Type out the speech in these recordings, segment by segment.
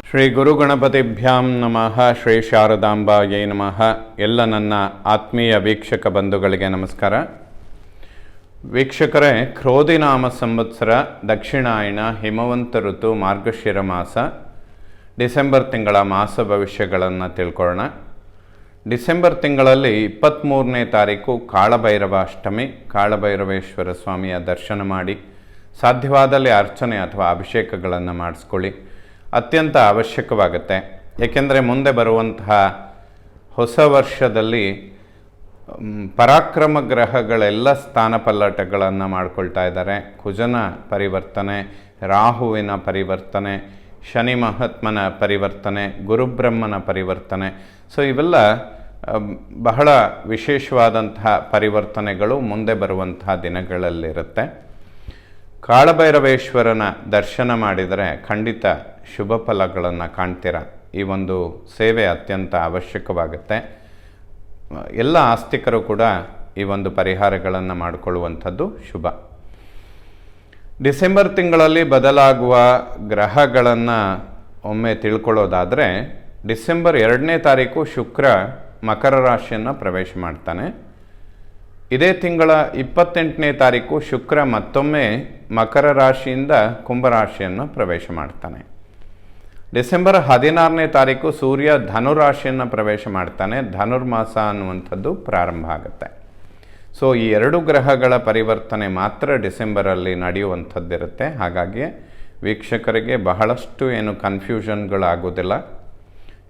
ಶ್ರೀ ಗುರುಗಣಪತಿಭ್ಯಾಂ ನಮಃ. ಶ್ರೀ ಶಾರದಾಂಬಾಯೈ ನಮಃ. ಎಲ್ಲ ನನ್ನ ಆತ್ಮೀಯ ವೀಕ್ಷಕ ಬಂಧುಗಳಿಗೆ ನಮಸ್ಕಾರ. ವೀಕ್ಷಕರೇ, ಕ್ರೋಧಿನಾಮ ಸಂವತ್ಸರ, ದಕ್ಷಿಣಾಯನ, ಹಿಮವಂತ ಋತು, ಮಾರ್ಗಶಿರ ಮಾಸ, ಡಿಸೆಂಬರ್ ತಿಂಗಳ ಮಾಸ ಭವಿಷ್ಯಗಳನ್ನು ತಿಳ್ಕೊಳ್ಳೋಣ. ಡಿಸೆಂಬರ್ ತಿಂಗಳಲ್ಲಿ 23ನೇ ತಾರೀಕು ಕಾಳಭೈರವ ಅಷ್ಟಮಿ. ಕಾಳಭೈರವೇಶ್ವರ ಸ್ವಾಮಿಯ ದರ್ಶನ ಮಾಡಿ ಸಾಧ್ಯವಾದಲ್ಲಿ ಅರ್ಚನೆ ಅಥವಾ ಅಭಿಷೇಕಗಳನ್ನು ಮಾಡಿಸ್ಕೊಳ್ಳಿ. ಅತ್ಯಂತ ಅವಶ್ಯಕವಾಗುತ್ತೆ. ಏಕೆಂದರೆ ಮುಂದೆ ಬರುವಂತಹ ಹೊಸ ವರ್ಷದಲ್ಲಿ ಪರಾಕ್ರಮ ಗ್ರಹಗಳೆಲ್ಲ ಸ್ಥಾನಪಲ್ಲಟಗಳನ್ನು ಮಾಡ್ಕೊಳ್ತಾ ಇದ್ದಾರೆ. ಕುಜನ ಪರಿವರ್ತನೆ, ರಾಹುವಿನ ಪರಿವರ್ತನೆ, ಶನಿ ಮಹಾತ್ಮನ ಪರಿವರ್ತನೆ, ಗುರುಬ್ರಹ್ಮನ ಪರಿವರ್ತನೆ. ಸೊ ಇವೆಲ್ಲ ಬಹಳ ವಿಶೇಷವಾದಂತಹ ಪರಿವರ್ತನೆಗಳು ಮುಂದೆ ಬರುವಂತಹ ದಿನಗಳಲ್ಲಿರುತ್ತೆ. ಕಾಳಭೈರವೇಶ್ವರನ ದರ್ಶನ ಮಾಡಿದರೆ ಖಂಡಿತ ಶುಭ ಫಲಗಳನ್ನು ಕಾಣ್ತೀರ. ಈ ಒಂದು ಸೇವೆ ಅತ್ಯಂತ ಅವಶ್ಯಕವಾಗುತ್ತೆ. ಎಲ್ಲ ಆಸ್ತಿಕರು ಕೂಡ ಈ ಒಂದು ಪರಿಹಾರಗಳನ್ನು ಮಾಡಿಕೊಳ್ಳುವಂಥದ್ದು ಶುಭ. ಡಿಸೆಂಬರ್ ತಿಂಗಳಲ್ಲಿ ಬದಲಾಗುವ ಗ್ರಹಗಳನ್ನು ಒಮ್ಮೆ ತಿಳ್ಕೊಳ್ಳೋದಾದರೆ, ಡಿಸೆಂಬರ್ 2ನೇ ತಾರೀಕು ಶುಕ್ರ ಮಕರ ರಾಶಿಯನ್ನು ಪ್ರವೇಶ ಮಾಡ್ತಾನೆ. ಇದೇ ತಿಂಗಳ 28ನೇ ತಾರೀಕು ಶುಕ್ರ ಮತ್ತೊಮ್ಮೆ ಮಕರ ರಾಶಿಯಿಂದ ಕುಂಭರಾಶಿಯನ್ನು ಪ್ರವೇಶ ಮಾಡ್ತಾನೆ. ಡಿಸೆಂಬರ್ 16ನೇ ತಾರೀಕು ಸೂರ್ಯ ಧನುರಾಶಿಯನ್ನು ಪ್ರವೇಶ ಮಾಡ್ತಾನೆ. ಧನುರ್ಮಾಸ ಅನ್ನುವಂಥದ್ದು ಪ್ರಾರಂಭ ಆಗುತ್ತೆ. ಸೊ ಈ ಎರಡು ಗ್ರಹಗಳ ಪರಿವರ್ತನೆ ಮಾತ್ರ ಡಿಸೆಂಬರಲ್ಲಿ ನಡೆಯುವಂಥದ್ದಿರುತ್ತೆ. ಹಾಗಾಗಿ ವೀಕ್ಷಕರಿಗೆ ಬಹಳಷ್ಟು ಏನು ಕನ್ಫ್ಯೂಷನ್ಗಳಾಗೋದಿಲ್ಲ.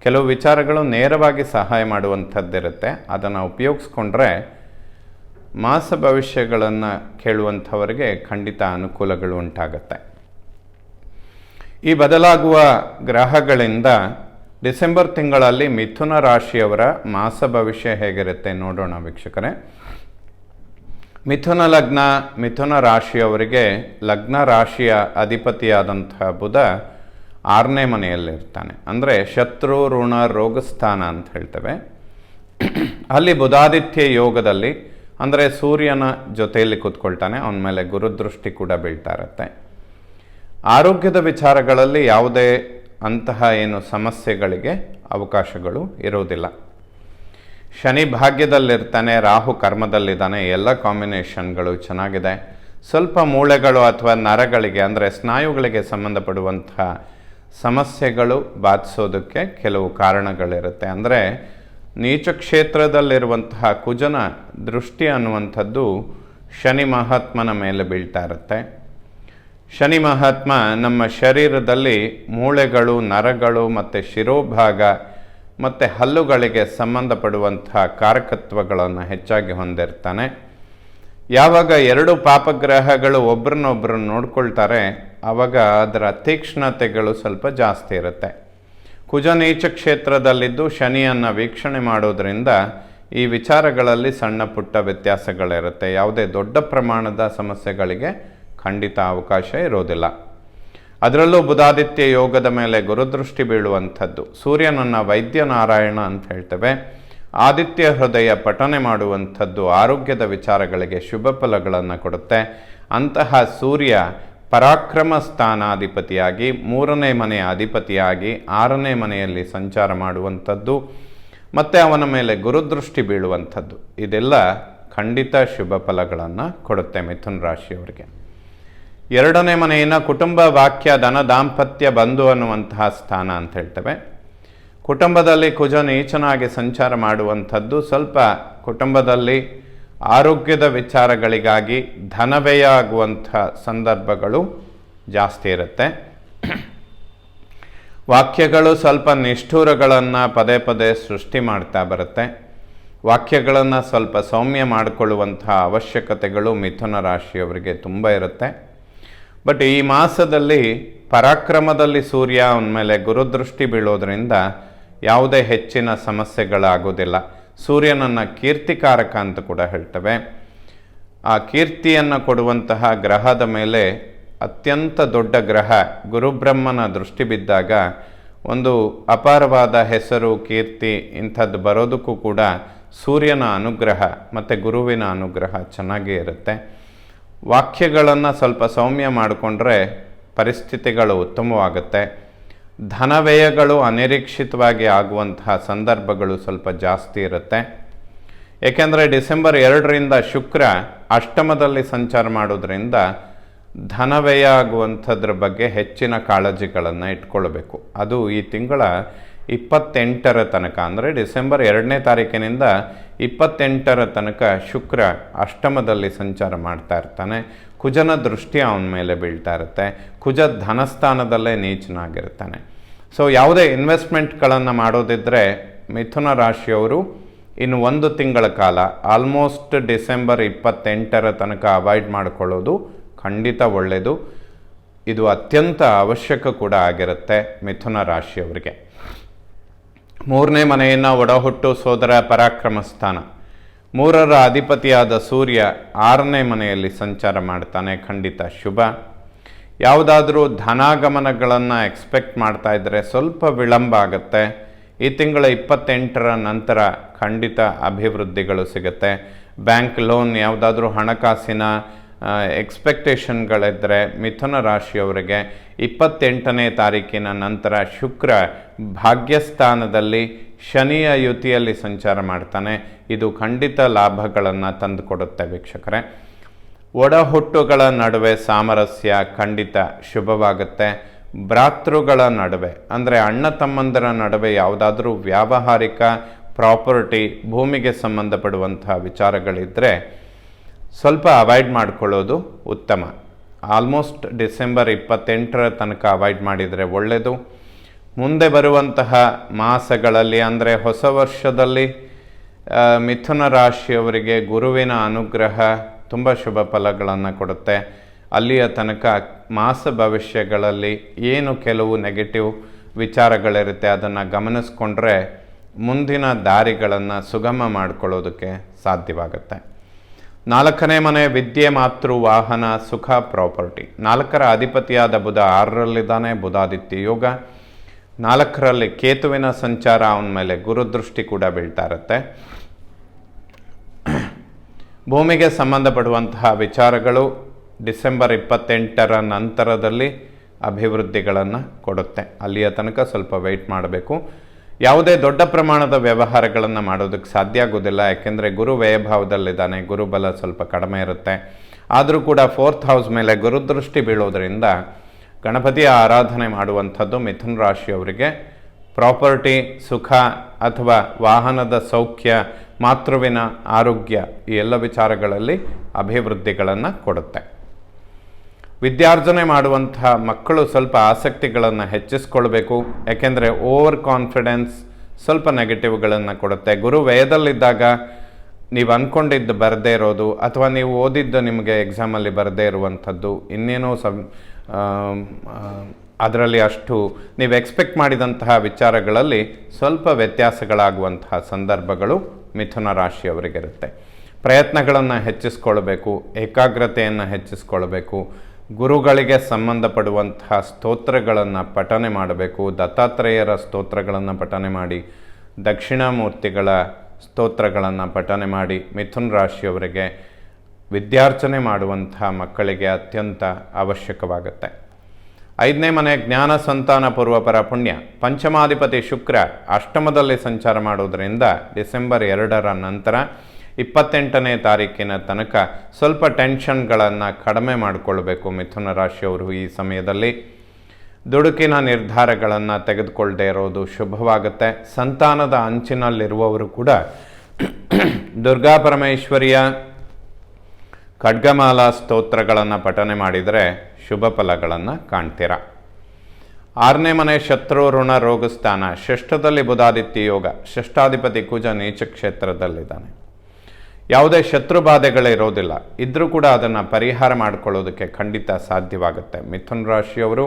ಕೆಲವು ವಿಚಾರಗಳು ನೇರವಾಗಿ ಸಹಾಯ ಮಾಡುವಂಥದ್ದಿರುತ್ತೆ. ಅದನ್ನು ಉಪಯೋಗಿಸ್ಕೊಂಡ್ರೆ ಮಾಸ ಭವಿಷ್ಯಗಳನ್ನು ಕೇಳುವಂಥವರಿಗೆ ಖಂಡಿತ ಅನುಕೂಲಗಳು ಉಂಟಾಗುತ್ತೆ. ಈ ಬದಲಾಗುವ ಗ್ರಹಗಳಿಂದ ಡಿಸೆಂಬರ್ ತಿಂಗಳಲ್ಲಿ ಮಿಥುನ ರಾಶಿಯವರ ಮಾಸ ಭವಿಷ್ಯ ಹೇಗಿರುತ್ತೆ ನೋಡೋಣ ವೀಕ್ಷಕರೇ. ಮಿಥುನ ಲಗ್ನ, ಮಿಥುನ ರಾಶಿಯವರಿಗೆ ಲಗ್ನ ರಾಶಿಯ ಅಧಿಪತಿಯಾದಂತಹ ಬುಧ 6ನೇ ಮನೆಯಲ್ಲಿರ್ತಾನೆ. ಅಂದರೆ ಶತ್ರು ಋಣ ರೋಗಸ್ಥಾನ ಅಂತ ಹೇಳ್ತೇವೆ. ಅಲ್ಲಿ ಬುಧಾದಿತ್ಯ ಯೋಗದಲ್ಲಿ, ಅಂದರೆ ಸೂರ್ಯನ ಜೊತೆಯಲ್ಲಿ ಕೂತ್ಕೊಳ್ತಾನೆ. ಅವನ ಮೇಲೆ ಗುರುದೃಷ್ಟಿ ಕೂಡ ಬೀಳ್ತಾ ಇರುತ್ತೆ. ಆರೋಗ್ಯದ ವಿಚಾರಗಳಲ್ಲಿ ಯಾವುದೇ ಅಂತಹ ಏನು ಸಮಸ್ಯೆಗಳಿಗೆ ಅವಕಾಶಗಳು ಇರೋದಿಲ್ಲ. ಶನಿ ಭಾಗ್ಯದಲ್ಲಿರ್ತಾನೆ, ರಾಹು ಕರ್ಮದಲ್ಲಿದ್ದಾನೆ. ಎಲ್ಲ ಕಾಂಬಿನೇಷನ್ಗಳು ಚೆನ್ನಾಗಿದೆ. ಸ್ವಲ್ಪ ಮೂಳೆಗಳು ಅಥವಾ ನರಗಳಿಗೆ, ಅಂದರೆ ಸ್ನಾಯುಗಳಿಗೆ ಸಂಬಂಧಪಡುವಂತಹ ಸಮಸ್ಯೆಗಳು ಬಾಧಿಸೋದಕ್ಕೆ ಕೆಲವು ಕಾರಣಗಳಿರುತ್ತೆ. ಅಂದರೆ ನೀಚ ಕ್ಷೇತ್ರದಲ್ಲಿರುವಂತಹ ಕುಜನ ದೃಷ್ಟಿ ಅನ್ನುವಂಥದ್ದು ಶನಿ ಮಹಾತ್ಮನ ಮೇಲೆ ಬೀಳ್ತಾ ಇರುತ್ತೆ. ಶನಿ ಮಹಾತ್ಮ ನಮ್ಮ ಶರೀರದಲ್ಲಿ ಮೂಳೆಗಳು, ನರಗಳು ಮತ್ತು ಶಿರೋಭಾಗ ಮತ್ತು ಹಲ್ಲುಗಳಿಗೆ ಸಂಬಂಧಪಡುವಂತಹ ಕಾರಕತ್ವಗಳನ್ನು ಹೆಚ್ಚಾಗಿ ಹೊಂದಿರ್ತಾನೆ. ಯಾವಾಗ ಎರಡು ಪಾಪಗ್ರಹಗಳು ಒಬ್ಬರನ್ನೊಬ್ಬರು ನೋಡ್ಕೊಳ್ತಾರೆ, ಆವಾಗ ಅದರ ತೀಕ್ಷ್ಣತೆಗಳು ಸ್ವಲ್ಪ ಜಾಸ್ತಿ ಇರುತ್ತೆ. ಕುಜ ನೀಚ ಕ್ಷೇತ್ರದಲ್ಲಿದ್ದು ಶನಿಯನ್ನು ವೀಕ್ಷಣೆ ಮಾಡೋದ್ರಿಂದ ಈ ವಿಚಾರಗಳಲ್ಲಿ ಸಣ್ಣ ಪುಟ್ಟ ವ್ಯತ್ಯಾಸಗಳಿರುತ್ತೆ. ಯಾವುದೇ ದೊಡ್ಡ ಪ್ರಮಾಣದ ಸಮಸ್ಯೆಗಳಿಗೆ ಖಂಡಿತ ಅವಕಾಶ ಇರೋದಿಲ್ಲ. ಅದರಲ್ಲೂ ಬುಧಾದಿತ್ಯ ಯೋಗದ ಮೇಲೆ ಗುರುದೃಷ್ಟಿ ಬೀಳುವಂಥದ್ದು. ಸೂರ್ಯನನ್ನು ವೈದ್ಯನಾರಾಯಣ ಅಂತ ಹೇಳ್ತೇವೆ. ಆದಿತ್ಯ ಹೃದಯ ಪಠನೆ ಮಾಡುವಂಥದ್ದು ಆರೋಗ್ಯದ ವಿಚಾರಗಳಿಗೆ ಶುಭ ಫಲಗಳನ್ನು ಕೊಡುತ್ತೆ. ಅಂತಹ ಸೂರ್ಯ ಪರಾಕ್ರಮ ಸ್ಥಾನಾಧಿಪತಿಯಾಗಿ 3ನೇ ಮನೆಯ ಅಧಿಪತಿಯಾಗಿ 6ನೇ ಮನೆಯಲ್ಲಿ ಸಂಚಾರ ಮಾಡುವಂಥದ್ದು ಮತ್ತು ಅವನ ಮೇಲೆ ಗುರುದೃಷ್ಟಿ ಬೀಳುವಂಥದ್ದು, ಇದೆಲ್ಲ ಖಂಡಿತ ಶುಭ ಫಲಗಳನ್ನು ಕೊಡುತ್ತೆ ಮಿಥುನ ರಾಶಿಯವರಿಗೆ. 2ನೇ ಮನೆಯನ್ನು ಕುಟುಂಬ, ವಾಕ್ಯ, ಧನ, ದಾಂಪತ್ಯ, ಬಂಧು ಅನ್ನುವಂತಹ ಸ್ಥಾನ ಅಂತ ಹೇಳ್ತೇವೆ. ಕುಟುಂಬದಲ್ಲಿ ಕುಜ ನೀಚನಾಗಿ ಸಂಚಾರ ಮಾಡುವಂಥದ್ದು ಸ್ವಲ್ಪ ಕುಟುಂಬದಲ್ಲಿ ಆರೋಗ್ಯದ ವಿಚಾರಗಳಿಗಾಗಿ ಧನವ್ಯಯ ಆಗುವಂಥ ಸಂದರ್ಭಗಳು ಜಾಸ್ತಿ ಇರುತ್ತೆ. ವಾಕ್ಯಗಳು ಸ್ವಲ್ಪ ನಿಷ್ಠೂರಗಳನ್ನು ಪದೇ ಪದೇ ಸೃಷ್ಟಿ ಮಾಡ್ತಾ ಬರುತ್ತೆ. ವಾಕ್ಯಗಳನ್ನು ಸ್ವಲ್ಪ ಸೌಮ್ಯ ಮಾಡಿಕೊಳ್ಳುವಂಥ ಅವಶ್ಯಕತೆಗಳು ಮಿಥುನ ರಾಶಿಯವರಿಗೆ ತುಂಬ ಇರುತ್ತೆ. ಬಟ್ ಈ ಮಾಸದಲ್ಲಿ ಪರಾಕ್ರಮದಲ್ಲಿ ಸೂರ್ಯ ಅವನ ಮೇಲೆ ಗುರುದೃಷ್ಟಿ ಬೀಳೋದ್ರಿಂದ ಯಾವುದೇ ಹೆಚ್ಚಿನ ಸಮಸ್ಯೆಗಳಾಗೋದಿಲ್ಲ. ಸೂರ್ಯನನ್ನು ಕೀರ್ತಿಕಾರಕ ಅಂತ ಕೂಡ ಹೇಳ್ತೇವೆ. ಆ ಕೀರ್ತಿಯನ್ನು ಕೊಡುವಂತಹ ಗ್ರಹದ ಮೇಲೆ ಅತ್ಯಂತ ದೊಡ್ಡ ಗ್ರಹ ಗುರುಬ್ರಹ್ಮನ ದೃಷ್ಟಿ ಬಿದ್ದಾಗ ಒಂದು ಅಪಾರವಾದ ಹೆಸರು, ಕೀರ್ತಿ ಇಂಥದ್ದು ಬರೋದಕ್ಕೂ ಕೂಡ ಸೂರ್ಯನ ಅನುಗ್ರಹ ಮತ್ತು ಗುರುವಿನ ಅನುಗ್ರಹ ಚೆನ್ನಾಗೇ ಇರುತ್ತೆ. ವಾಕ್ಯಗಳನ್ನು ಸ್ವಲ್ಪ ಸೌಮ್ಯ ಮಾಡಿಕೊಂಡ್ರೆ ಪರಿಸ್ಥಿತಿಗಳು ಉತ್ತಮವಾಗುತ್ತೆ. ಧನವ್ಯಯಗಳು ಅನಿರೀಕ್ಷಿತವಾಗಿ ಆಗುವಂತಹ ಸಂದರ್ಭಗಳು ಸ್ವಲ್ಪ ಜಾಸ್ತಿ ಇರುತ್ತೆ. ಏಕೆಂದರೆ ಡಿಸೆಂಬರ್ 2ರಿಂದ ಶುಕ್ರ ಅಷ್ಟಮದಲ್ಲಿ ಸಂಚಾರ ಮಾಡೋದ್ರಿಂದ ಧನವ್ಯಯ ಆಗುವಂಥದ್ರ ಬಗ್ಗೆ ಹೆಚ್ಚಿನ ಕಾಳಜಿಗಳನ್ನು ಇಟ್ಕೊಳ್ಬೇಕು. ಅದು ಈ ತಿಂಗಳ 28ರ ತನಕ, ಅಂದರೆ ಡಿಸೆಂಬರ್ 2ನೇ ತಾರೀಕಿನಿಂದ 28ರ ತನಕ ಶುಕ್ರ ಅಷ್ಟಮದಲ್ಲಿ ಸಂಚಾರ ಮಾಡ್ತಾ ಇರ್ತಾನೆ. ಕುಜನ ದೃಷ್ಟಿ ಅವನ ಮೇಲೆ ಬೀಳ್ತಾ ಇರುತ್ತೆ. ಕುಜ ಧನಸ್ಥಾನದಲ್ಲೇ ನೀಚನಾಗಿರ್ತಾನೆ. ಸೊ ಯಾವುದೇ ಇನ್ವೆಸ್ಟ್ಮೆಂಟ್ಗಳನ್ನು ಮಾಡೋದಿದ್ದರೆ ಮಿಥುನ ರಾಶಿಯವರು ಇನ್ನು 1 ತಿಂಗಳ ಕಾಲ ಆಲ್ಮೋಸ್ಟ್ ಡಿಸೆಂಬರ್ 28ರ ತನಕ ಅವಾಯ್ಡ್ ಮಾಡಿಕೊಳ್ಳೋದು ಖಂಡಿತ ಒಳ್ಳೆಯದು. ಇದು ಅತ್ಯಂತ ಅವಶ್ಯಕ ಕೂಡ ಆಗಿರುತ್ತೆ ಮಿಥುನ ರಾಶಿಯವರಿಗೆ. 3ನೇ ಮನೆಯನ್ನು ಒಡಹುಟ್ಟು ಸೋದರ ಪರಾಕ್ರಮ ಸ್ಥಾನ, 3ರ ಅಧಿಪತಿಯಾದ ಸೂರ್ಯ 6ನೇ ಮನೆಯಲ್ಲಿ ಸಂಚಾರ ಮಾಡ್ತಾನೆ. ಖಂಡಿತ ಶುಭ. ಯಾವುದಾದ್ರೂ ಧನಾಗಮನಗಳನ್ನು ಎಕ್ಸ್ಪೆಕ್ಟ್ ಮಾಡ್ತಾ ಇದ್ದರೆ ಸ್ವಲ್ಪ ವಿಳಂಬ ಆಗುತ್ತೆ. ಈ ತಿಂಗಳ 28ರ ನಂತರ ಖಂಡಿತ ಅಭಿವೃದ್ಧಿಗಳು ಸಿಗುತ್ತೆ. ಬ್ಯಾಂಕ್ ಲೋನ್, ಯಾವುದಾದ್ರೂ ಹಣಕಾಸಿನ ಎಕ್ಸ್ಪೆಕ್ಟೇಷನ್ಗಳಿದ್ದರೆ ಮಿಥುನ ರಾಶಿಯವರಿಗೆ 28ನೇ ತಾರೀಕಿನ ನಂತರ ಶುಕ್ರ ಭಾಗ್ಯಸ್ಥಾನದಲ್ಲಿ ಶನಿಯ ಯುತಿಯಲ್ಲಿ ಸಂಚಾರ ಮಾಡ್ತಾನೆ. ಇದು ಖಂಡಿತ ಲಾಭಗಳನ್ನು ತಂದುಕೊಡುತ್ತೆ ವೀಕ್ಷಕರೇ. ಒಡಹುಟ್ಟುಗಳ ನಡುವೆ ಸಾಮರಸ್ಯ ಖಂಡಿತ ಶುಭವಾಗುತ್ತೆ. ಭ್ರಾತೃಗಳ ನಡುವೆ, ಅಂದರೆ ಅಣ್ಣ ತಮ್ಮಂದರ ನಡುವೆ ಯಾವುದಾದ್ರೂ ವ್ಯಾವಹಾರಿಕ ಪ್ರಾಪರ್ಟಿ, ಭೂಮಿಗೆ ಸಂಬಂಧಪಡುವಂತಹ ವಿಚಾರಗಳಿದ್ದರೆ ಸ್ವಲ್ಪ ಅವಾಯ್ಡ್ ಮಾಡಿಕೊಳ್ಳೋದು ಉತ್ತಮ. ಆಲ್ಮೋಸ್ಟ್ ಡಿಸೆಂಬರ್ 28ರ ತನಕ ಅವಾಯ್ಡ್ ಮಾಡಿದರೆ ಒಳ್ಳೆಯದು. ಮುಂದೆ ಬರುವಂತಹ ಮಾಸಗಳಲ್ಲಿ, ಅಂದರೆ ಹೊಸ ವರ್ಷದಲ್ಲಿ ಮಿಥುನ ರಾಶಿಯವರಿಗೆ ಗುರುವಿನ ಅನುಗ್ರಹ ತುಂಬ ಶುಭ ಫಲಗಳನ್ನು ಕೊಡುತ್ತೆ. ಅಲ್ಲಿಯ ತನಕ ಮಾಸ ಭವಿಷ್ಯಗಳಲ್ಲಿ ಏನು ಕೆಲವು ನೆಗೆಟಿವ್ ವಿಚಾರಗಳಿರುತ್ತೆ ಅದನ್ನು ಗಮನಿಸ್ಕೊಂಡ್ರೆ ಮುಂದಿನ ದಾರಿಗಳನ್ನು ಸುಗಮ ಮಾಡಿಕೊಳ್ಳೋದಕ್ಕೆ ಸಾಧ್ಯವಾಗುತ್ತೆ. 4ನೇ ಮನೆ ವಿದ್ಯೆ, ಮಾತೃ, ವಾಹನ, ಸುಖ, ಪ್ರಾಪರ್ಟಿ. 4ರ ಅಧಿಪತಿಯಾದ ಬುಧ 6ರಲ್ಲಿದ್ದಾನೆ. ಬುಧಾದಿತ್ಯ ಯೋಗ. 4ರಲ್ಲಿ ಕೇತುವಿನ ಸಂಚಾರ, ಅವನ ಮೇಲೆ ಗುರುದೃಷ್ಟಿ ಕೂಡ ಬೀಳ್ತಾ ಇರುತ್ತೆ. ಭೂಮಿಗೆ ಸಂಬಂಧಪಡುವಂತಹ ವಿಚಾರಗಳು ಡಿಸೆಂಬರ್ 28ರ ನಂತರದಲ್ಲಿ ಅಭಿವೃದ್ಧಿಗಳನ್ನು ಕೊಡುತ್ತೆ. ಅಲ್ಲಿಯ ತನಕ ಸ್ವಲ್ಪ ವೆಯ್ಟ್ ಮಾಡಬೇಕು. ಯಾವುದೇ ದೊಡ್ಡ ಪ್ರಮಾಣದ ವ್ಯವಹಾರಗಳನ್ನು ಮಾಡೋದಕ್ಕೆ ಸಾಧ್ಯ ಆಗೋದಿಲ್ಲ. ಯಾಕೆಂದರೆ ಗುರು ವ್ಯಯಭಾವದಲ್ಲಿದ್ದಾನೆ. ಗುರುಬಲ ಸ್ವಲ್ಪ ಕಡಿಮೆ ಇರುತ್ತೆ. ಆದರೂ ಕೂಡ 4th ಹೌಸ್ ಮೇಲೆ ಗುರುದೃಷ್ಟಿ ಬೀಳೋದ್ರಿಂದ ಗಣಪತಿಯ ಆರಾಧನೆ ಮಾಡುವಂಥದ್ದು ಮಿಥುನ ರಾಶಿಯವರಿಗೆ ಪ್ರಾಪರ್ಟಿ, ಸುಖ ಅಥವಾ ವಾಹನದ ಸೌಖ್ಯ, ಮಾತೃವಿನ ಆರೋಗ್ಯ, ಈ ಎಲ್ಲ ವಿಚಾರಗಳಲ್ಲಿ ಅಭಿವೃದ್ಧಿಗಳನ್ನು ಕೊಡುತ್ತೆ. ವಿದ್ಯಾರ್ಜನೆ ಮಾಡುವಂತಹ ಮಕ್ಕಳು ಸ್ವಲ್ಪ ಆಸಕ್ತಿಗಳನ್ನು ಹೆಚ್ಚಿಸ್ಕೊಳ್ಬೇಕು. ಯಾಕೆಂದರೆ ಓವರ್ ಕಾನ್ಫಿಡೆನ್ಸ್ ಸ್ವಲ್ಪ ನೆಗೆಟಿವ್ಗಳನ್ನು ಕೊಡುತ್ತೆ. ಗುರು ವ್ಯಯದಲ್ಲಿದ್ದಾಗ ನೀವು ಅಂದ್ಕೊಂಡಿದ್ದು ಬರದೇ ಇರೋದು, ಅಥವಾ ನೀವು ಓದಿದ್ದು ನಿಮಗೆ ಎಕ್ಸಾಮಲ್ಲಿ ಬರದೇ ಇರುವಂಥದ್ದು, ಇನ್ನೇನೋ ಅದರಲ್ಲಿ ಅಷ್ಟು ನೀವು ಎಕ್ಸ್ಪೆಕ್ಟ್ ಮಾಡಿದಂತಹ ವಿಚಾರಗಳಲ್ಲಿ ಸ್ವಲ್ಪ ವ್ಯತ್ಯಾಸಗಳಾಗುವಂತಹ ಸಂದರ್ಭಗಳು ಮಿಥುನ ರಾಶಿಯವರಿಗಿರುತ್ತೆ. ಪ್ರಯತ್ನಗಳನ್ನು ಹೆಚ್ಚಿಸ್ಕೊಳ್ಬೇಕು, ಏಕಾಗ್ರತೆಯನ್ನು ಹೆಚ್ಚಿಸ್ಕೊಳ್ಬೇಕು. ಗುರುಗಳಿಗೆ ಸಂಬಂಧಪಡುವಂತಹ ಸ್ತೋತ್ರಗಳನ್ನು ಪಠನೆ ಮಾಡಬೇಕು. ದತ್ತಾತ್ರೇಯರ ಸ್ತೋತ್ರಗಳನ್ನು ಪಠನೆ ಮಾಡಿ, ದಕ್ಷಿಣಾಮೂರ್ತಿಗಳ ಸ್ತೋತ್ರಗಳನ್ನು ಪಠನೆ ಮಾಡಿ ಮಿಥುನ ರಾಶಿಯವರಿಗೆ ವಿದ್ಯಾರ್ಚನೆ ಮಾಡುವಂತಹ ಮಕ್ಕಳಿಗೆ ಅತ್ಯಂತ ಅವಶ್ಯಕವಾಗುತ್ತೆ. 5ನೇ ಮನೆ ಜ್ಞಾನ, ಸಂತಾನ, ಪೂರ್ವಪರ ಪುಣ್ಯ. ಪಂಚಮಾಧಿಪತಿ ಶುಕ್ರ ಅಷ್ಟಮದಲ್ಲಿ ಸಂಚಾರ ಮಾಡೋದರಿಂದ ಡಿಸೆಂಬರ್ 2ರ ನಂತರ 28ನೇ ತಾರೀಕಿನ ತನಕ ಸ್ವಲ್ಪ ಟೆನ್ಷನ್ಗಳನ್ನು ಕಡಿಮೆ ಮಾಡಿಕೊಳ್ಬೇಕು ಮಿಥುನ ರಾಶಿಯವರು. ಈ ಸಮಯದಲ್ಲಿ ದುಡುಕಿನ ನಿರ್ಧಾರಗಳನ್ನು ತೆಗೆದುಕೊಳ್ಳದೆ ಇರೋದು ಶುಭವಾಗುತ್ತೆ. ಸಂತಾನದ ಅಂಚಿನಲ್ಲಿರುವವರು ಕೂಡ ದುರ್ಗಾ ಪರಮೇಶ್ವರಿಯ ಖಡ್ಗಮಾಲಾ ಸ್ತೋತ್ರಗಳನ್ನು ಪಠನೆ ಮಾಡಿದರೆ ಶುಭ ಫಲಗಳನ್ನು ಕಾಣ್ತೀರ. 6ನೇ ಮನೆ ಶತ್ರು, ಋಣ, ರೋಗ ಸ್ಥಾನ. 6ದಲ್ಲಿ ಬುಧಾದಿತ್ಯ ಯೋಗ. 6ಾಧಿಪತಿ ಕುಜ ನೀಚ ಕ್ಷೇತ್ರದಲ್ಲಿದ್ದಾನೆ. ಯಾವುದೇ ಶತ್ರು ಬಾಧೆಗಳಿರೋದಿಲ್ಲ. ಇದ್ದರೂ ಕೂಡ ಅದನ್ನು ಪರಿಹಾರ ಮಾಡಿಕೊಳ್ಳೋದಕ್ಕೆ ಖಂಡಿತ ಸಾಧ್ಯವಾಗುತ್ತೆ. ಮಿಥುನ ರಾಶಿಯವರು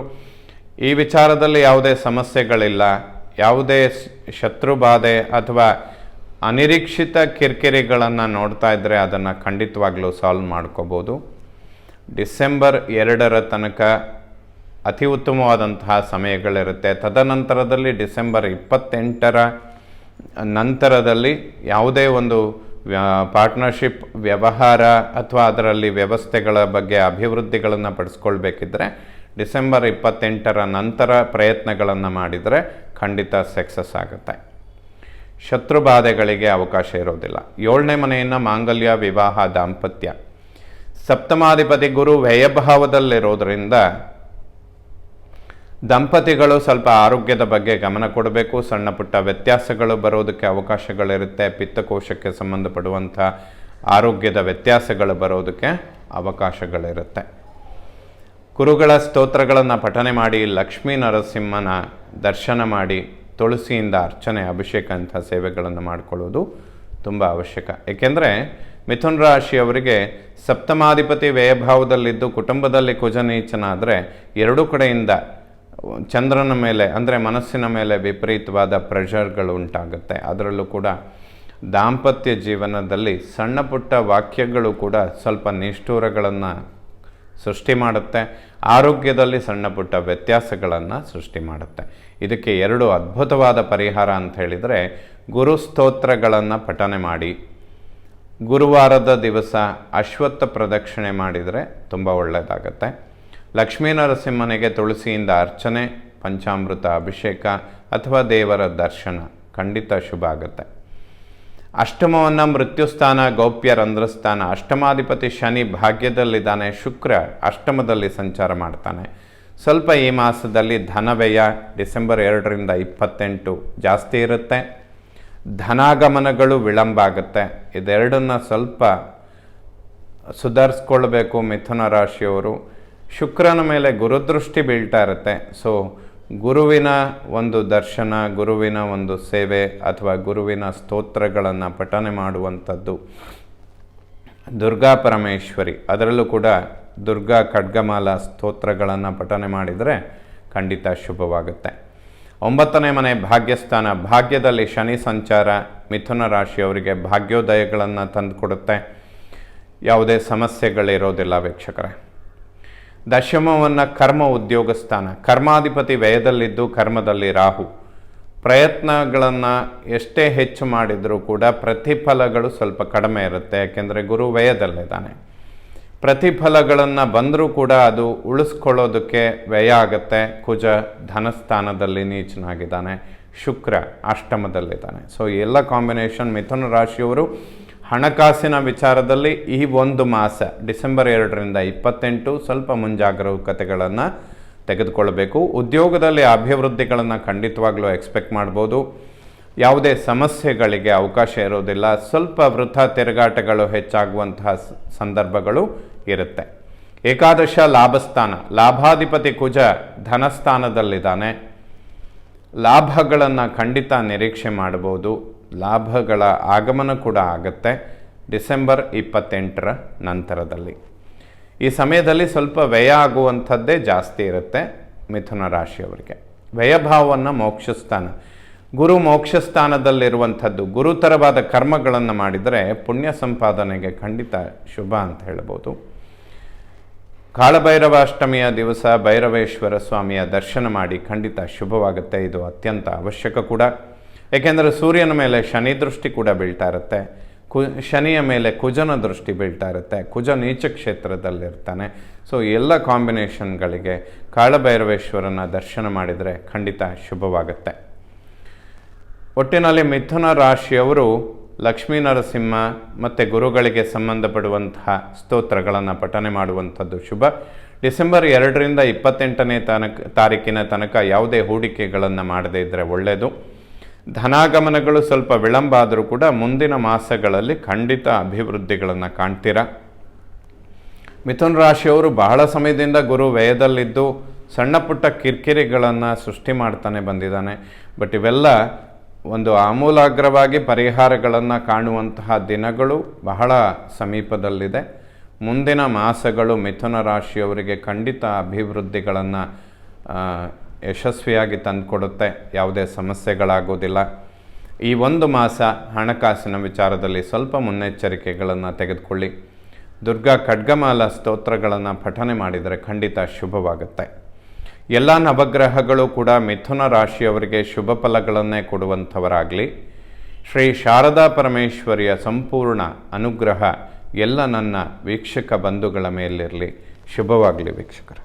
ಈ ವಿಚಾರದಲ್ಲಿ ಯಾವುದೇ ಸಮಸ್ಯೆಗಳಿಲ್ಲ. ಯಾವುದೇ ಶತ್ರು ಬಾಧೆ ಅಥವಾ ಅನಿರೀಕ್ಷಿತ ಕಿರಿಕಿರಿಗಳನ್ನು ನೋಡ್ತಾ ಇದ್ದರೆ ಅದನ್ನು ಖಂಡಿತವಾಗ್ಲೂ ಸಾಲ್ವ್ ಮಾಡ್ಕೋಬೋದು. ಡಿಸೆಂಬರ್ 2ರ ತನಕ ಅತಿ ಉತ್ತಮವಾದಂತಹ ಸಮಯಗಳಿರುತ್ತೆ. ತದನಂತರದಲ್ಲಿ ಡಿಸೆಂಬರ್ 28ರ ನಂತರದಲ್ಲಿ ಯಾವುದೇ ಒಂದು ಪಾರ್ಟ್ನರ್ಶಿಪ್ ವ್ಯವಹಾರ ಅಥವಾ ಅದರಲ್ಲಿ ವ್ಯವಸ್ಥೆಗಳ ಬಗ್ಗೆ ಅಭಿವೃದ್ಧಿಗಳನ್ನು ಪಡಿಸ್ಕೊಳ್ಬೇಕಿದ್ರೆ ಡಿಸೆಂಬರ್ 28ರ ನಂತರ ಪ್ರಯತ್ನಗಳನ್ನು ಮಾಡಿದರೆ ಖಂಡಿತ ಸಕ್ಸಸ್ ಆಗುತ್ತೆ. ಶತ್ರುಬಾಧೆಗಳಿಗೆ ಅವಕಾಶ ಇರೋದಿಲ್ಲ. 7ನೇ ಮನೆಯನ್ನು ಮಾಂಗಲ್ಯ, ವಿವಾಹ, ದಾಂಪತ್ಯ. ಸಪ್ತಮಾಧಿಪತಿ ಗುರು ವ್ಯಯಭಾವದಲ್ಲಿರೋದ್ರಿಂದ ದಂಪತಿಗಳು ಸ್ವಲ್ಪ ಆರೋಗ್ಯದ ಬಗ್ಗೆ ಗಮನ ಕೊಡಬೇಕು. ಸಣ್ಣ ಪುಟ್ಟ ವ್ಯತ್ಯಾಸಗಳು ಬರೋದಕ್ಕೆ ಅವಕಾಶಗಳಿರುತ್ತೆ. ಪಿತ್ತಕೋಶಕ್ಕೆ ಸಂಬಂಧಪಡುವಂಥ ಆರೋಗ್ಯದ ವ್ಯತ್ಯಾಸಗಳು ಬರೋದಕ್ಕೆ ಅವಕಾಶಗಳಿರುತ್ತೆ. ಗುರುಗಳ ಸ್ತೋತ್ರಗಳನ್ನು ಪಠನೆ ಮಾಡಿ, ಲಕ್ಷ್ಮೀ ನರಸಿಂಹನ ದರ್ಶನ ಮಾಡಿ, ತುಳಸಿಯಿಂದ ಅರ್ಚನೆ, ಅಭಿಷೇಕ ಅಂಥ ಸೇವೆಗಳನ್ನು ಮಾಡಿಕೊಳ್ಳೋದು ತುಂಬ ಅವಶ್ಯಕ. ಏಕೆಂದರೆ ಮಿಥುನ ರಾಶಿಯವರಿಗೆ ಸಪ್ತಮಾಧಿಪತಿ ವ್ಯಯಭಾವದಲ್ಲಿದ್ದು ಕುಟುಂಬದಲ್ಲಿ ಕುಜ ನೀಚನಾದರೆ ಎರಡೂ ಕಡೆಯಿಂದ ಚಂದ್ರನ ಮೇಲೆ ಅಂದರೆ ಮನಸ್ಸಿನ ಮೇಲೆ ವಿಪರೀತವಾದ ಪ್ರೆಷರ್ಗಳು ಉಂಟಾಗುತ್ತೆ. ಅದರಲ್ಲೂ ಕೂಡ ದಾಂಪತ್ಯ ಜೀವನದಲ್ಲಿ ಸಣ್ಣ ಪುಟ್ಟ ವಾಕ್ಯಗಳು ಕೂಡ ಸ್ವಲ್ಪ ನಿಷ್ಠೂರಗಳನ್ನು ಸೃಷ್ಟಿ ಮಾಡುತ್ತೆ. ಆರೋಗ್ಯದಲ್ಲಿ ಸಣ್ಣ ಪುಟ್ಟ ವ್ಯತ್ಯಾಸಗಳನ್ನು ಸೃಷ್ಟಿ ಮಾಡುತ್ತೆ. ಇದಕ್ಕೆ 2 ಅದ್ಭುತವಾದ ಪರಿಹಾರ ಅಂತ ಹೇಳಿದರೆ, ಗುರು ಸ್ತೋತ್ರಗಳನ್ನು ಪಠನೆ ಮಾಡಿ, ಗುರುವಾರದ ದಿವಸ ಅಶ್ವತ್ಥ ಪ್ರದಕ್ಷಿಣೆ ಮಾಡಿದರೆ ತುಂಬ ಒಳ್ಳೆಯದಾಗತ್ತೆ. ಲಕ್ಷ್ಮೀ ನರಸಿಂಹನಿಗೆ ತುಳಸಿಯಿಂದ ಅರ್ಚನೆ, ಪಂಚಾಮೃತ ಅಭಿಷೇಕ ಅಥವಾ ದೇವರ ದರ್ಶನ ಖಂಡಿತ ಶುಭ ಆಗುತ್ತೆ. ಅಷ್ಟಮವನ್ನು ಮೃತ್ಯುಸ್ಥಾನ, ಗೌಪ್ಯ ರಂಧ್ರಸ್ಥಾನ. ಅಷ್ಟಮಾಧಿಪತಿ ಶನಿ ಭಾಗ್ಯದಲ್ಲಿದ್ದಾನೆ, ಶುಕ್ರ ಅಷ್ಟಮದಲ್ಲಿ ಸಂಚಾರ ಮಾಡ್ತಾನೆ. ಸ್ವಲ್ಪ ಈ ಮಾಸದಲ್ಲಿ ಧನವ್ಯಯ ಡಿಸೆಂಬರ್ 2ರಿಂದ 28 ಜಾಸ್ತಿ ಇರುತ್ತೆ. ಧನಾಗಮನಗಳು ವಿಳಂಬ ಆಗುತ್ತೆ. ಇದೆರಡನ್ನು ಸ್ವಲ್ಪ ಸುಧಾರಿಸ್ಕೊಳ್ಬೇಕು ಮಿಥುನ ರಾಶಿಯವರು. ಶುಕ್ರನ ಮೇಲೆ ಗುರುದೃಷ್ಟಿ ಬೀಳ್ತಾ ಇರುತ್ತೆ. ಸೊ ಗುರುವಿನ ಒಂದು ದರ್ಶನ, ಗುರುವಿನ ಒಂದು ಸೇವೆ ಅಥವಾ ಗುರುವಿನ ಸ್ತೋತ್ರಗಳನ್ನು ಪಠನೆ ಮಾಡುವಂಥದ್ದು. ದುರ್ಗಾ ಪರಮೇಶ್ವರಿ, ಅದರಲ್ಲೂ ಕೂಡ ದುರ್ಗಾ ಖಡ್ಗಮಾಲ ಸ್ತೋತ್ರಗಳನ್ನು ಪಠನೆ ಮಾಡಿದರೆ ಖಂಡಿತ ಶುಭವಾಗುತ್ತೆ. 9ನೇ ಮನೆ ಭಾಗ್ಯಸ್ಥಾನ. ಭಾಗ್ಯದಲ್ಲಿ ಶನಿ ಸಂಚಾರ ಮಿಥುನ ರಾಶಿಯವರಿಗೆ ಭಾಗ್ಯೋದಯಗಳನ್ನು ತಂದುಕೊಡುತ್ತೆ. ಯಾವುದೇ ಸಮಸ್ಯೆಗಳಿರೋದಿಲ್ಲ ವೀಕ್ಷಕರೇ. ದಶಮವನ್ನು ಕರ್ಮ ಉದ್ಯೋಗ ಸ್ಥಾನ. ಕರ್ಮಾಧಿಪತಿ ವ್ಯಯದಲ್ಲಿದ್ದು ಕರ್ಮದಲ್ಲಿ ರಾಹು. ಪ್ರಯತ್ನಗಳನ್ನು ಎಷ್ಟೇ ಹೆಚ್ಚು ಮಾಡಿದರೂ ಕೂಡ ಪ್ರತಿಫಲಗಳು ಸ್ವಲ್ಪ ಕಡಿಮೆ ಇರುತ್ತೆ. ಯಾಕೆಂದರೆ ಗುರು ವ್ಯಯದಲ್ಲಿದ್ದಾನೆ. ಪ್ರತಿಫಲಗಳನ್ನು ಬಂದರೂ ಕೂಡ ಅದು ಉಳಿಸ್ಕೊಳ್ಳೋದಕ್ಕೆ ವ್ಯಯ ಆಗುತ್ತೆ. ಕುಜ ಧನಸ್ಥಾನದಲ್ಲಿ ನೀಚನಾಗಿದ್ದಾನೆ, ಶುಕ್ರ ಅಷ್ಟಮದಲ್ಲಿದ್ದಾನೆ. ಸೊ ಎಲ್ಲ ಕಾಂಬಿನೇಷನ್ ಮಿಥುನ ರಾಶಿಯವರು ಹಣಕಾಸಿನ ವಿಚಾರದಲ್ಲಿ ಈ ಒಂದು ಮಾಸ ಡಿಸೆಂಬರ್ 2ರಿಂದ 28 ಸ್ವಲ್ಪ ಮುಂಜಾಗರೂಕತೆಗಳನ್ನು ತೆಗೆದುಕೊಳ್ಬೇಕು. ಉದ್ಯೋಗದಲ್ಲಿ ಅಭಿವೃದ್ಧಿಗಳನ್ನು ಖಂಡಿತವಾಗ್ಲೂ ಎಕ್ಸ್ಪೆಕ್ಟ್ ಮಾಡ್ಬೋದು. ಯಾವುದೇ ಸಮಸ್ಯೆಗಳಿಗೆ ಅವಕಾಶ ಇರೋದಿಲ್ಲ. ಸ್ವಲ್ಪ ವೃಥಾ ತಿರುಗಾಟಗಳು ಹೆಚ್ಚಾಗುವಂತಹ ಸಂದರ್ಭಗಳು ಇರುತ್ತೆ. ಏಕಾದಶ ಲಾಭಸ್ಥಾನ. ಲಾಭಾಧಿಪತಿ ಕುಜ ಧನಸ್ಥಾನದಲ್ಲಿದ್ದಾನೆ. ಲಾಭಗಳನ್ನು ಖಂಡಿತ ನಿರೀಕ್ಷೆ ಮಾಡ್ಬೋದು. ಲಾಭಗಳ ಆಗಮನ ಕೂಡ ಆಗುತ್ತೆ ಡಿಸೆಂಬರ್ 28ರ ನಂತರದಲ್ಲಿ. ಈ ಸಮಯದಲ್ಲಿ ಸ್ವಲ್ಪ ವ್ಯಯ ಆಗುವಂಥದ್ದೇ ಜಾಸ್ತಿ ಇರುತ್ತೆ ಮಿಥುನ ರಾಶಿಯವರಿಗೆ. ವ್ಯಯಭಾವವನ್ನು ಮೋಕ್ಷಸ್ಥಾನ. ಗುರು ಮೋಕ್ಷಸ್ಥಾನದಲ್ಲಿರುವಂಥದ್ದು. ಗುರುತರವಾದ ಕರ್ಮಗಳನ್ನು ಮಾಡಿದರೆ ಪುಣ್ಯ ಸಂಪಾದನೆಗೆ ಖಂಡಿತ ಶುಭ ಅಂತ ಹೇಳ್ಬೋದು. ಕಾಳಭೈರವ ಅಷ್ಟಮಿಯ ದಿವಸ ಭೈರವೇಶ್ವರ ಸ್ವಾಮಿಯ ದರ್ಶನ ಮಾಡಿ ಖಂಡಿತ ಶುಭವಾಗುತ್ತೆ. ಇದು ಅತ್ಯಂತ ಅವಶ್ಯಕ ಕೂಡ. ಏಕೆಂದರೆ ಸೂರ್ಯನ ಮೇಲೆ ಶನಿ ದೃಷ್ಟಿ ಕೂಡ ಬೀಳ್ತಾ ಇರುತ್ತೆ. ಶನಿಯ ಮೇಲೆ ಕುಜನ ದೃಷ್ಟಿ ಬೀಳ್ತಾ ಇರುತ್ತೆ. ಕುಜ ನೀಚ ಕ್ಷೇತ್ರದಲ್ಲಿರ್ತಾನೆ. ಸೊ ಎಲ್ಲ ಕಾಂಬಿನೇಷನ್ಗಳಿಗೆ ಕಾಳಭೈರವೇಶ್ವರನ ದರ್ಶನ ಮಾಡಿದರೆ ಖಂಡಿತ ಶುಭವಾಗುತ್ತೆ. ಒಟ್ಟಿನಲ್ಲಿ ಮಿಥುನ ರಾಶಿಯವರು ಲಕ್ಷ್ಮೀ ನರಸಿಂಹ ಮತ್ತು ಗುರುಗಳಿಗೆ ಸಂಬಂಧಪಡುವಂತಹ ಸ್ತೋತ್ರಗಳನ್ನು ಪಠನೆ ಮಾಡುವಂಥದ್ದು ಶುಭ. ಡಿಸೆಂಬರ್ 2ರಿಂದ 28ನೇ ತಾರೀಕಿನ ತನಕ ಯಾವುದೇ ಹೂಡಿಕೆಗಳನ್ನು ಮಾಡದೇ ಇದ್ದರೆ ಒಳ್ಳೆಯದು. ಧನಾಗಮನಗಳು ಸ್ವಲ್ಪ ವಿಳಂಬ ಆದರೂ ಕೂಡ ಮುಂದಿನ ಮಾಸಗಳಲ್ಲಿ ಖಂಡಿತ ಅಭಿವೃದ್ಧಿಗಳನ್ನು ಕಾಣ್ತೀರಾ. ಮಿಥುನ ರಾಶಿಯವರು ಬಹಳ ಸಮಯದಿಂದ ಗುರು ವ್ಯಯದಲ್ಲಿದ್ದು ಸಣ್ಣ ಪುಟ್ಟ ಕಿರಿಕಿರಿಗಳನ್ನು ಸೃಷ್ಟಿ ಮಾಡ್ತಾನೆ ಬಂದಿದ್ದಾನೆ. ಬಟ್ ಇವೆಲ್ಲ ಒಂದು ಆಮೂಲಾಗ್ರವಾಗಿ ಪರಿಹಾರಗಳನ್ನು ಕಾಣುವಂತಹ ದಿನಗಳು ಬಹಳ ಸಮೀಪದಲ್ಲಿದೆ. ಮುಂದಿನ ಮಾಸಗಳು ಮಿಥುನ ರಾಶಿಯವರಿಗೆ ಖಂಡಿತ ಅಭಿವೃದ್ಧಿಗಳನ್ನು ಯಶಸ್ವಿಯಾಗಿ ತಂದುಕೊಡುತ್ತೆ. ಯಾವುದೇ ಸಮಸ್ಯೆಗಳಾಗೋದಿಲ್ಲ. ಈ ಒಂದು ಮಾಸ ಹಣಕಾಸಿನ ವಿಚಾರದಲ್ಲಿ ಸ್ವಲ್ಪ ಮುನ್ನೆಚ್ಚರಿಕೆಗಳನ್ನು ತೆಗೆದುಕೊಳ್ಳಿ. ದುರ್ಗಾ ಖಡ್ಗಮಾಲ ಸ್ತೋತ್ರಗಳನ್ನು ಪಠನೆ ಮಾಡಿದರೆ ಖಂಡಿತ ಶುಭವಾಗುತ್ತೆ. ಎಲ್ಲ ನವಗ್ರಹಗಳು ಕೂಡ ಮಿಥುನ ರಾಶಿಯವರಿಗೆ ಶುಭ ಫಲಗಳನ್ನೇ ಕೊಡುವಂಥವರಾಗಲಿ. ಶ್ರೀ ಶಾರದಾ ಪರಮೇಶ್ವರಿಯ ಸಂಪೂರ್ಣ ಅನುಗ್ರಹ ಎಲ್ಲ ನನ್ನ ವೀಕ್ಷಕ ಬಂಧುಗಳ ಮೇಲಿರಲಿ. ಶುಭವಾಗಲಿ ವೀಕ್ಷಕರು.